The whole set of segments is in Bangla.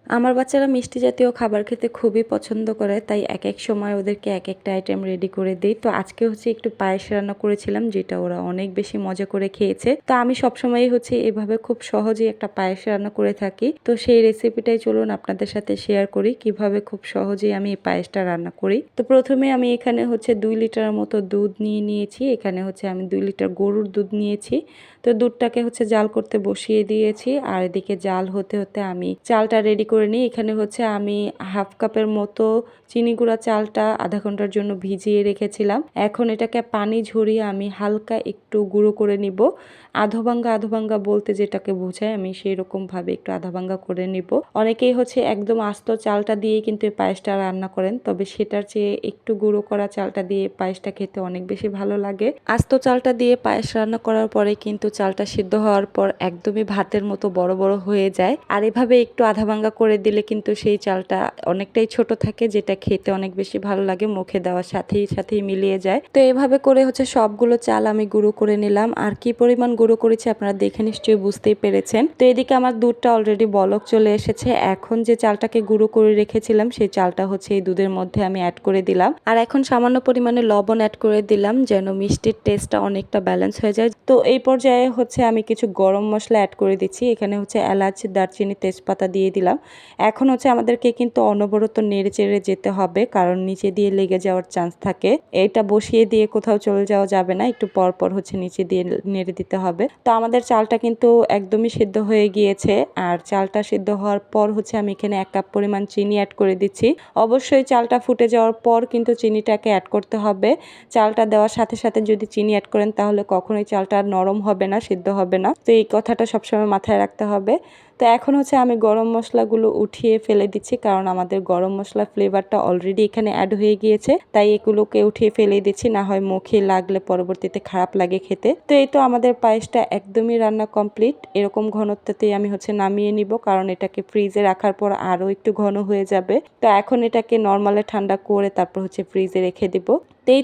আমার বাচ্চারা মিষ্টি জাতীয় খাবার খেতে খুবই পছন্দ করে, তাই এক এক সময় ওদেরকে এক একটা আইটেম রেডি করে দিই। তো আজকে হচ্ছে একটু পায়েস রান্না করেছিলাম, যেটা ওরা অনেক বেশি মজা করে খেয়েছে। তো আমি সবসময়ই হচ্ছে এভাবে খুব সহজেই একটা পায়েস রান্না করে থাকি। তো সেই রেসিপিটাই চলুন আপনাদের সাথে শেয়ার করি, কিভাবে খুব সহজেই আমি এই পায়েসটা রান্না করি। তো প্রথমে আমি এখানে হচ্ছে 2 লিটারের মতো দুধ নিয়ে নিয়েছি। এখানে হচ্ছে আমি 2 লিটার গরুর দুধ নিয়েছি। তো দুধটাকে হচ্ছে জাল করতে বসিয়ে দিয়েছি, আর এদিকে জাল হতে হতে আমি চালটা রেডি করে নিই। এখানে হচ্ছে আমি হাফ কাপের মতো চিনি গুঁড়া চালটা আধা ঘন্টার জন্য ভিজিয়ে রেখেছিলাম। এখন এটাকে পানি ঝরিয়ে আমি হালকা একটু গুঁড়ো করে নিব। আধো ভাঙ্গা বলতে যেটাকে বোঝায়, আমি সেই রকম ভাবে একটু আধা ভাঙ্গা করে নিব। অনেকেই হচ্ছে একদম আস্ত চালটা দিয়ে কিন্তু এই পায়েসটা রান্না করেন, তবে সেটার চেয়ে একটু গুঁড়ো করা চালটা দিয়ে পায়েসটা খেতে অনেক বেশি ভালো লাগে। আস্ত চালটা দিয়ে পায়েস রান্না করার পরে কিন্তু চালটা সিদ্ধ হওয়ার পর একদমই ভাতের মতো বড় বড় হয়ে যায়। আর এভাবে একটু আধা ভাঙ্গা করে দিলে কিন্তু সেই চালটা অনেকটাই ছোট থাকে, যেটা খেতে অনেক বেশি ভালো লাগে, মুখে দেওয়ার সাথেই মিলিয়ে যায়। তো এভাবে করে হচ্ছে সবগুলো চাল আমি গুঁড়ো করে নিলাম। আর কি পরিমাণ গুঁড়ো করেছি আপনারা দেখে নিশ্চয়ই বুঝতেই পেরেছেন। তো এদিকে আমার দুধটা অলরেডি বলক চলে এসেছে। এখন যে চালটাকে গুঁড়ো করে রেখেছিলাম সেই চালটা হচ্ছে এই দুধের মধ্যে আমি অ্যাড করে দিলাম। আর এখন সামান্য পরিমাণে লবণ অ্যাড করে দিলাম, যেন মিষ্টির টেস্টটা অনেকটা ব্যালেন্স হয়ে যায়। তো এই পর্যায়ে হচ্ছে আমি কিছু গরম মশলা অ্যাড করে দিচ্ছি। এখানে হচ্ছে এলাচ, দারচিনি, তেজপাতা দিয়ে দিলাম। এখন হচ্ছে আমাদেরকে কিন্তু অনবরত নেড়ে চেড়ে যেতে হবে, কারণ নিচে দিয়ে লেগে যাওয়ার চান্স থাকে। এটা বসিয়ে দিয়ে কোথাও চলে যাওয়া যাবে না, একটু পর পর হচ্ছে নিচে দিয়ে নেড়ে দিতে হবে। তো আমাদের চালটা কিন্তু একদমই সিদ্ধ হয়ে গিয়েছে। আর চালটা সিদ্ধ হওয়ার পর হচ্ছে আমি এখানে 1 কাপ পরিমাণ চিনি অ্যাড করে দিচ্ছি। অবশ্যই চালটা ফুটে যাওয়ার পর কিন্তু চিনিটাকে অ্যাড করতে হবে। চালটা দেওয়ার সাথে সাথে যদি চিনি অ্যাড করেন তাহলে কখনোই চালটা নরম হবে না, সিদ্ধ হবে না। তো এই কথাটা সবসময় মাথায় রাখতে হবে। তো এখন হচ্ছে আমি গরম মশলাগুলো উঠিয়ে ফেলে দিচ্ছি, কারণ আমাদের গরম মশলা ফ্লেভারটা অলরেডি এখানে অ্যাড হয়ে গিয়েছে, তাই এগুলোকে উঠিয়ে ফেলে দিচ্ছি, না হয় মুখে লাগলে পরবর্তীতে খারাপ লাগে খেতে। তো এই তো আমাদের পায়েসটা একদমই রান্না কমপ্লিট। এরকম ঘনত্বতেই আমি হচ্ছে নামিয়ে নিব, কারণ এটাকে ফ্রিজে রাখার পর আরও একটু ঘন হয়ে যাবে। তো এখন এটাকে নর্মালে ঠান্ডা করে তারপর হচ্ছে ফ্রিজে রেখে দিব।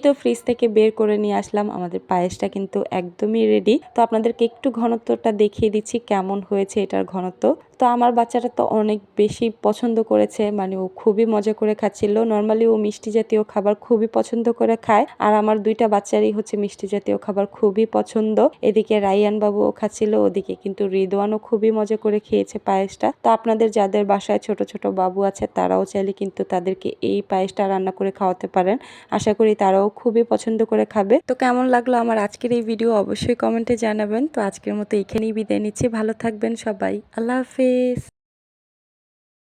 তো ফ্রিজ থেকে বের করে নিয়ে আসলাম। আমাদের পায়েসটা কিন্তু একদমই রেডি। তো আপনাদেরকে একটু ঘনত্বটা দেখিয়ে দিচ্ছি কেমন হয়েছে এটার ঘনত্ব। তো আমার বাচ্চাটা তো অনেক বেশি পছন্দ করেছে, মানে ও খুবই মজা করে খাচ্ছিল। নর্মালি ও মিষ্টি জাতীয় খাবার খুবই পছন্দ করে খায়, আর আমার 2টা বাচ্চারই হচ্ছে মিষ্টি জাতীয় খাবার খুবই পছন্দ। এদিকে রাইয়ান বাবুও খাচ্ছিল, ওদিকে কিন্তু রিদওয়ানও খুবই মজা করে খেয়েছে পায়েসটা। তো আপনাদের যাদের বাসায় ছোট ছোট বাবু আছে তারাও চাইলে কিন্তু তাদেরকে এই পায়েসটা রান্না করে খাওয়াতে পারেন। আশা করি তারাও খুবই পছন্দ করে খাবে। তো কেমন লাগলো আমার আজকের এই ভিডিও অবশ্যই কমেন্টে জানাবেন। তো আজকের মতো এখানেই বিদায় নিচ্ছি। ভালো থাকবেন সবাই। আল্লাহ হাফেজ।